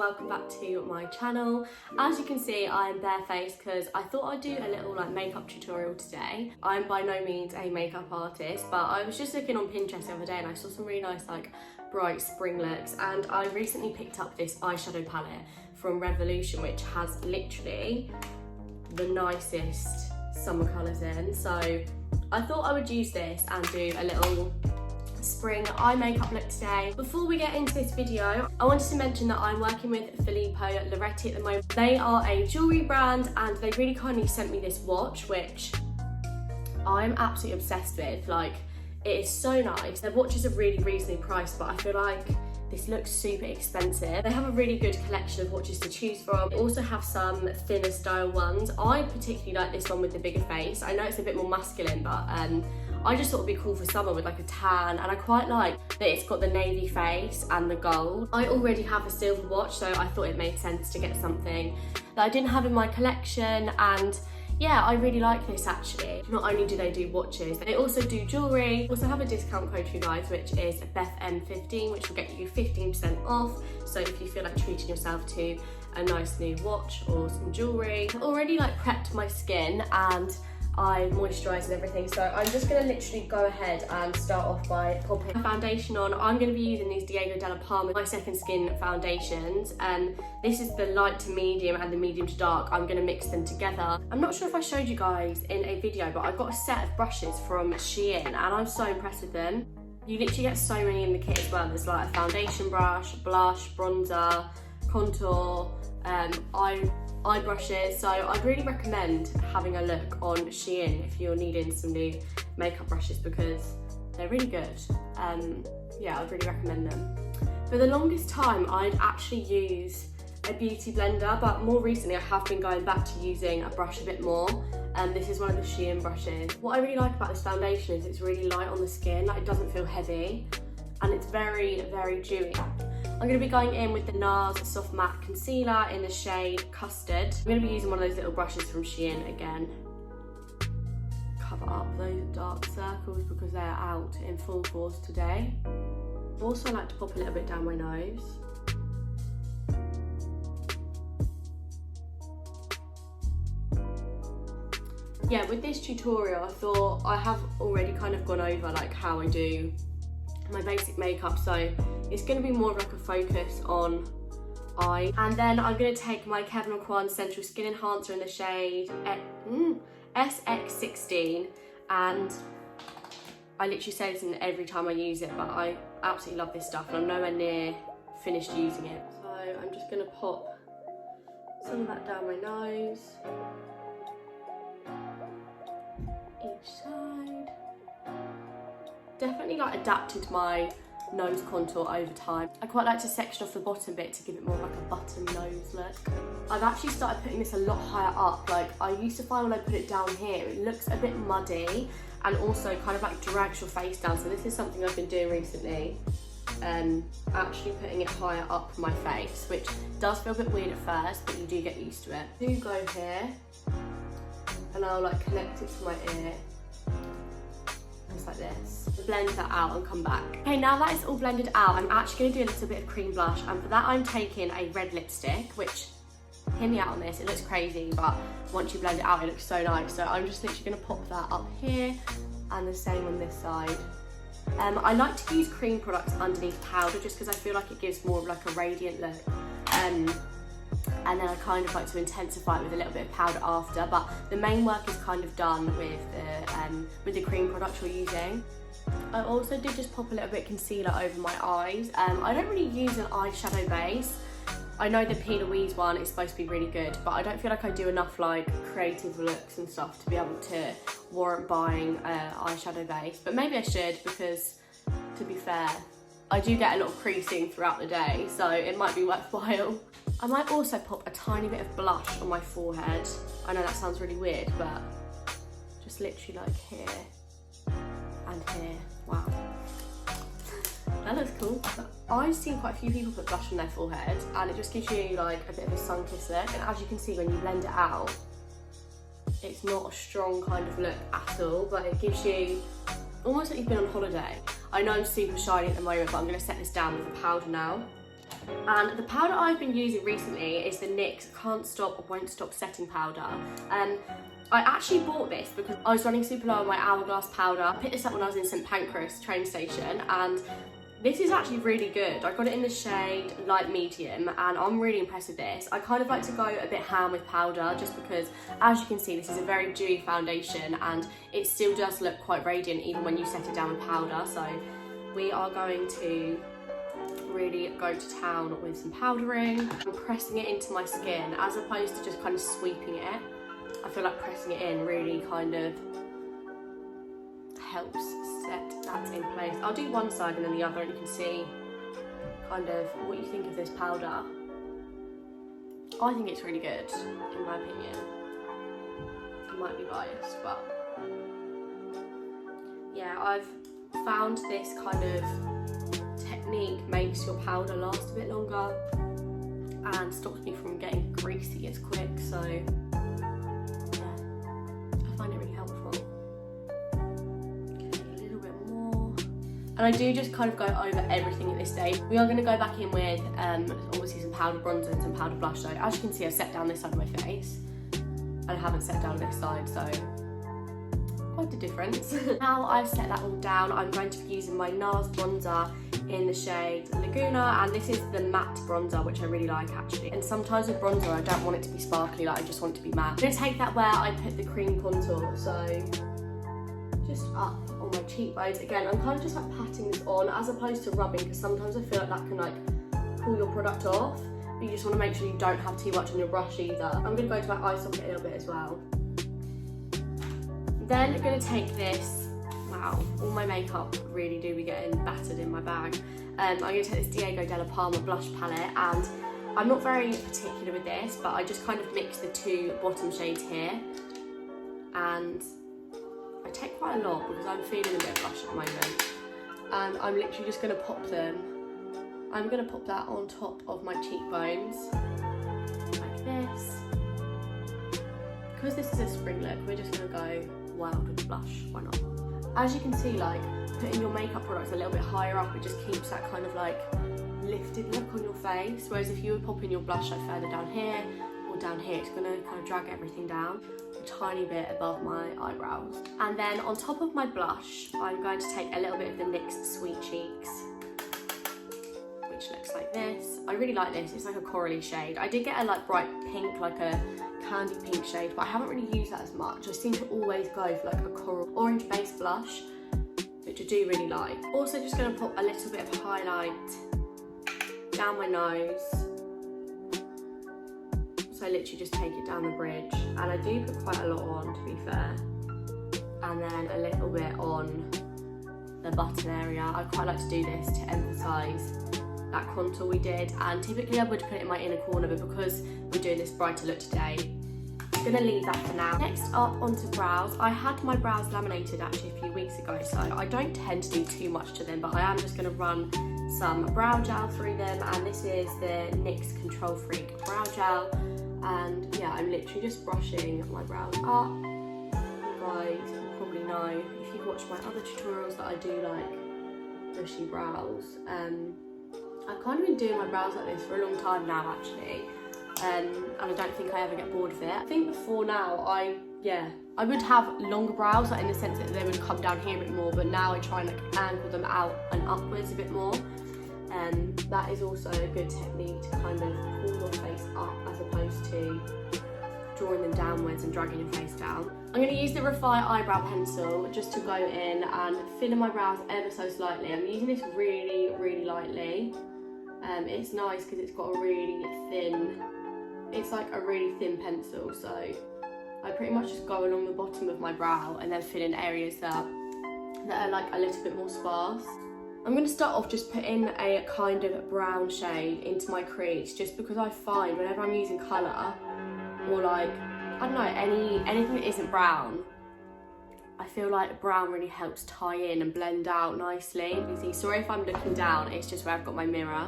welcome back to my channel. As you can see, I'm barefaced because I thought I'd do a little makeup tutorial today. I'm by no means a makeup artist, but I was just looking on Pinterest the other day and I saw some really nice bright spring looks, and I recently picked up this eyeshadow palette from Revolution, which has literally the nicest summer colours in. So I thought I would use this and do a little spring eye makeup look today. Before we get into this video, I wanted to mention that I'm working with Filippo Loreti at the moment. They are a jewellery brand and they really kindly sent me this watch, which I'm absolutely obsessed with. It is so nice. Their watches are really reasonably priced, but I feel like this looks super expensive. They have a really good collection of watches to choose from. They also have some thinner style ones. I particularly like this one with the bigger face. I know it's a bit more masculine, but I just thought it'd be cool for summer with a tan, and I quite like that it's got the navy face and the gold. I already have a silver watch, so I thought it made sense to get something that I didn't have in my collection, and yeah, I really like this actually. Not only do they do watches, they also do jewellery. Also have a discount code for you guys, which is BethM15, which will get you 15% off. So if you feel like treating yourself to a nice new watch or some jewellery. I've already prepped my skin and I moisturise and everything, so I'm just going to literally go ahead and start off by popping my foundation on. I'm going to be using these Dalla Palma My Second Skin foundations, and this is the light to medium and the medium to dark. I'm going to mix them together. I'm not sure if I showed you guys in a video, but I got a set of brushes from Shein and I'm so impressed with them. You literally get so many in the kit as well. There's a foundation brush, blush, bronzer, contour, eye brushes, so I'd really recommend having a look on Shein if you're needing some new makeup brushes because they're really good. Yeah, I'd really recommend them. For the longest time I'd actually use a beauty blender, but more recently I have been going back to using a brush a bit more, and this is one of the Shein brushes. What I really like about this foundation is it's really light on the skin, it doesn't feel heavy, and it's very, very dewy. I'm going to be going in with the Nars Soft Matte Concealer in the shade Custard. I'm going to be using one of those little brushes from Shein again. Cover up those dark circles because they're out in full force today. Also, I like to pop a little bit down my nose. Yeah, with this tutorial, I thought I have already kind of gone over how I do my basic makeup, so it's going to be more of a focus on eye. And then I'm going to take my Kevyn Sensual Skin Enhancer in the shade SX16, and I literally say this in every time I use it, but I absolutely love this stuff and I'm nowhere near finished using it. So I'm just going to pop some of that down my nose, each side. Definitely adapted my nose contour over time. I quite like to section off the bottom bit to give it more of a button nose look. I've actually started putting this a lot higher up. I used to find when I put it down here, it looks a bit muddy and also kind of drags your face down. So this is something I've been doing recently, actually putting it higher up my face, which does feel a bit weird at first, but you do get used to it. I do go here and I'll connect it to my ear. Just like this. Blend that out and come back. Okay, now that it's all blended out, I'm actually going to do a little bit of cream blush, and for that I'm taking a red lipstick, which, hear me out on this, it looks crazy, but once you blend it out it looks so nice. So I'm just literally going to pop that up here, and the same on this side. I like to use cream products underneath powder just because I feel like it gives more of a radiant look. And then I kind of like to intensify it with a little bit of powder after, but the main work is kind of done with the cream product you're using. I also did just pop a little bit of concealer over my eyes. I don't really use an eyeshadow base. I know the P. Louise one is supposed to be really good, but I don't feel like I do enough creative looks and stuff to be able to warrant buying an eyeshadow base. But maybe I should, because to be fair, I do get a lot of creasing throughout the day, so it might be worthwhile. I might also pop a tiny bit of blush on my forehead. I know that sounds really weird, but just literally here and here. Wow. That looks cool. I've seen quite a few people put blush on their forehead and it just gives you a bit of a sun-kissed look. And as you can see, when you blend it out, it's not a strong kind of look at all, but it gives you almost like you've been on holiday. I know I'm super shiny at the moment, but I'm going to set this down with a powder now. And the powder I've been using recently is the NYX Can't Stop, Won't Stop Setting Powder. I actually bought this because I was running super low on my Hourglass powder. I picked this up when I was in St Pancras train station, and this is actually really good. I got it in the shade light medium, and I'm really impressed with this. I kind of like to go a bit ham with powder just because, as you can see, this is a very dewy foundation and it still does look quite radiant even when you set it down with powder. So we are going to really go to town with some powdering. I'm pressing it into my skin as opposed to just kind of sweeping it. I feel like pressing it in really kind of helps set that in place. I'll do one side and then the other, and you can see kind of what you think of this powder. I think it's really good, in my opinion. I might be biased, but yeah, I've found this kind of technique makes your powder last a bit longer and stops me from getting greasy as quick, so yeah, I find it really helpful. Okay, a little bit more. And I do just kind of go over everything at this stage. We are going to go back in with obviously some powder bronzer and some powder blush. So as you can see, I've set down this side of my face and I haven't set down this side, so quite a difference. Now I've set that all down, I'm going to be using my Nars bronzer in the shade Laguna, and this is the matte bronzer, which I really like actually. And sometimes with bronzer I don't want it to be sparkly, like I just want it to be matte. I'm going to take that where I put the cream contour, so just up on my cheekbones. Again, I'm kind of just like patting this on as opposed to rubbing, because sometimes I feel like that can like pull your product off, but you just want to make sure you don't have too much on your brush either. I'm going to go to my eye socket a little bit as well. Then I'm going to take this, wow, all my makeup really do be getting battered in my bag. I'm going to take this Diego Dalla Palma blush palette, and I'm not very particular with this, but I just kind of mix the two bottom shades here, and I take quite a lot because I'm feeling a bit of blush at the moment, and I'm literally just going to pop them. I'm going to pop that on top of my cheekbones, like this. Because this is a spring look, we're just going to go wild with the blush, why not? As you can see, like putting your makeup products a little bit higher up, it just keeps that kind of like lifted look on your face, whereas if you were popping your blush like further down here or down here, it's going to kind of drag everything down a tiny bit above my eyebrows. And then on top of my blush, I'm going to take a little bit of the NYX Sweet Cheeks, which looks like this. I really like this, it's like a corally shade. I did get a like bright pink, like a candy pink shade, but I haven't really used that as much. I seem to always go for like a coral orange based blush, which I do really like. Also just going to pop a little bit of highlight down my nose. So I literally just take it down the bridge, and I do put quite a lot on, to be fair. And then a little bit on the button area. I quite like to do this to emphasise that contour we did, and typically I would put it in my inner corner, but because we're doing this brighter look today, I'm gonna leave that for now. Next up, onto brows. I had my brows laminated actually a few weeks ago, so I don't tend to do too much to them, but I am just gonna run some brow gel through them, and this is the NYX Control Freak brow gel, and yeah, I'm literally just brushing my brows up. You guys will probably know, if you've watched my other tutorials, that I do like bushy brows. I've kind of been doing my brows like this for a long time now actually, and I don't think I ever get bored of it. I think before now, I would have longer brows, like in the sense that they would come down here a bit more, but now I try and like angle them out and upwards a bit more, and that is also a good technique to kind of pull your face up as opposed to drawing them downwards and dragging your face down. I'm going to use the Refine eyebrow pencil just to go in and fill in my brows ever so slightly. I'm using this really, really lightly. It's nice because it's got a really thin, it's like a really thin pencil, so I pretty much just go along the bottom of my brow and then fill in areas that are like a little bit more sparse. I'm going to start off just putting a kind of brown shade into my crease, just because I find whenever I'm using colour, or like, I don't know, anything that isn't brown, I feel like brown really helps tie in and blend out nicely. Sorry if I'm looking down, it's just where I've got my mirror,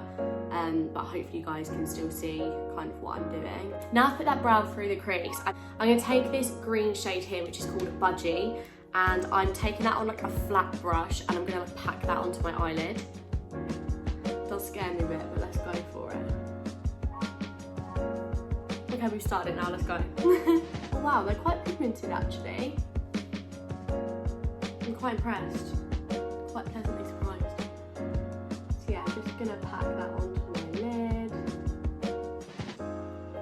but hopefully you guys can still see kind of what I'm doing. Now I've put that brown through the crease, I'm going to take this green shade here, which is called Budgie, and I'm taking that on like a flat brush, and I'm going to pack that onto my eyelid. It does scare me a bit, but let's go. go for it. Okay, we've started now, let's go. Oh wow, they're quite pigmented actually. I'm quite impressed. Quite pleasantly surprised. So yeah, I'm just gonna pack that onto my lid.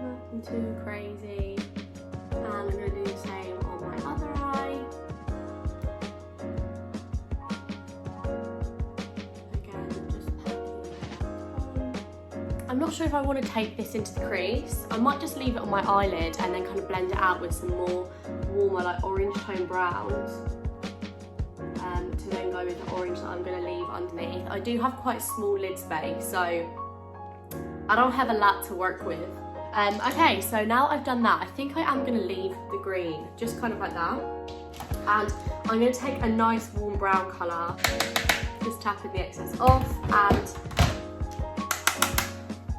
Nothing too crazy. And I'm gonna do the same on my other eye. Again, just packing that on. I'm not sure if I want to take this into the crease. I might just leave it on my eyelid and then kind of blend it out with some more warmer, like orange tone browns. To then go with the orange that I'm going to leave underneath. I do have quite small lid space, so I don't have a lot to work with. Okay, so now I've done that, I think I am going to leave the green, just kind of like that. And I'm going to take a nice warm brown colour, just tapping the excess off, and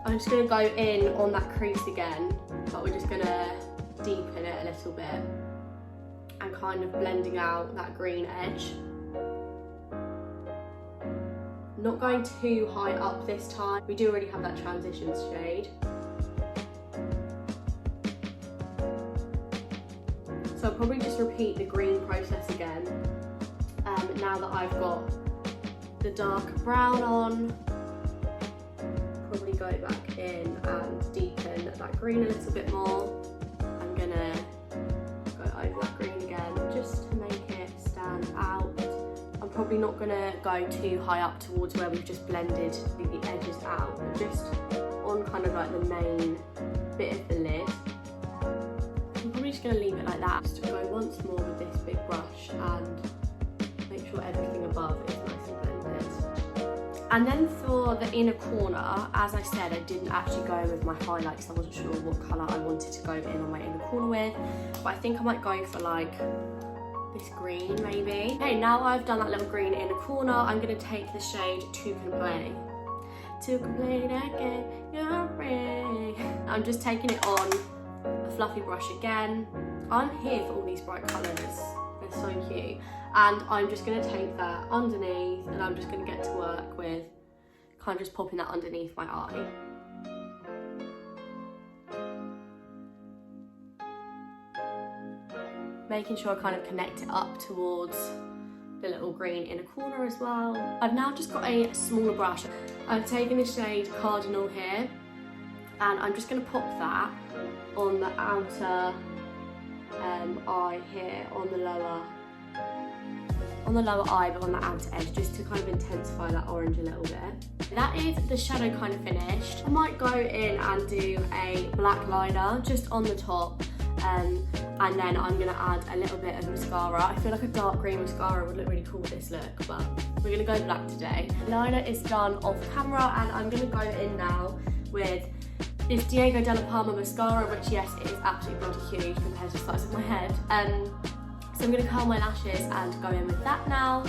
I'm just going to go in on that crease again, but we're just going to deepen it a little bit and kind of blending out that green edge. Not going too high up this time. We do already have that transition shade. So I'll probably just repeat the green process again. Now that I've got the dark brown on, probably go back in and deepen that green a little bit more. I'm gonna go over that green again just to make it stand out. I'm probably not gonna go too high up towards where we've just blended the edges out, but just on kind of like the main bit of the lid. I'm probably just gonna leave it like that. Just go once more with this big brush and make sure everything above is nice and blended. And then for the inner corner, as I said, I didn't actually go with my highlight because I wasn't sure what colour I wanted to go in on my inner corner with, but I think I might go for like this green maybe. Okay, now I've done that little green inner corner, I'm going to take the shade To Complain. To complain again, you're ring. I'm just taking it on a fluffy brush again. I'm here for all these bright colours, they're so cute. And I'm just going to take that underneath and I'm just going to get to work with kind of just popping that underneath my eye. Making sure I kind of connect it up towards the little green inner corner as well. I've now just got a smaller brush. I've taken the shade Cardinal here and I'm just going to pop that on the outer eye here, on the lower eye but on the outer edge, just to kind of intensify that orange a little bit. That is the shadow kind of finished. I might go in and do a black liner just on the top. And then I'm going to add a little bit of mascara. I feel like a dark green mascara would look really cool with this look, but we're going to go black today. Liner is done off camera and I'm going to go in now with this Dalla Palma mascara, which yes, it is absolutely bloody huge compared to the size of my head. So I'm going to curl my lashes and go in with that now.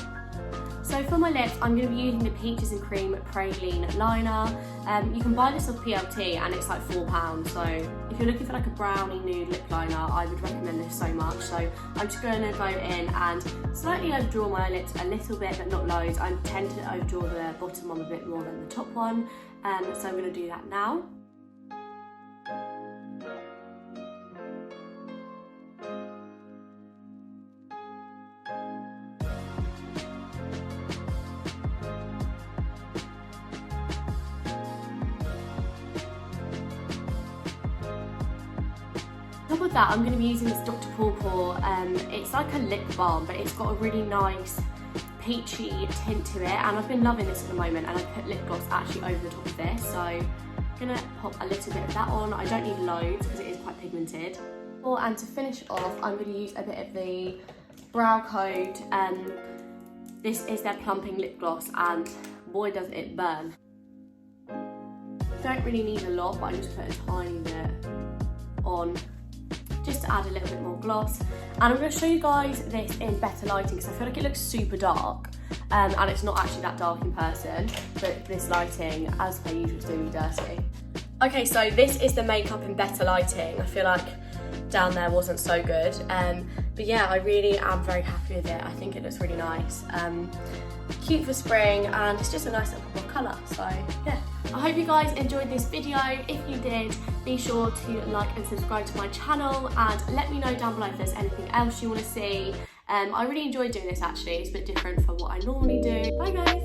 So for my lips, I'm going to be using the Peaches and Cream Praline liner. You can buy this off PLT and it's like £4, so if you're looking for like a brownie nude lip liner, I would recommend this so much. So I'm just going to go in and slightly overdraw my lips a little bit, but not loads. I tend to overdraw the bottom one a bit more than the top one, so I'm going to do that now. On top of that, I'm going to be using this Dr. Pawpaw. It's like a lip balm, but it's got a really nice peachy tint to it, and I've been loving this at the moment, and I've put lip gloss actually over the top of this, so I'm going to pop a little bit of that on. I don't need loads because it is quite pigmented. And to finish off, I'm going to use a bit of the Brow Code. This is their plumping lip gloss, and boy does it burn. Don't really need a lot, but I just put a tiny bit on, just to add a little bit more gloss. And I'm going to show you guys this in better lighting because I feel like it looks super dark, and it's not actually that dark in person, but this lighting, as per usual, is doing me dirty. Okay, so this is the makeup in better lighting. I feel like down there wasn't so good. But yeah, I really am very happy with it. I think it looks really nice. Cute for spring, and it's just a nice little pop of colour, so yeah. I hope you guys enjoyed this video. If you did, be sure to like and subscribe to my channel, and let me know down below if there's anything else you want to see. I really enjoyed doing this actually. It's a bit different from what I normally do. Bye guys!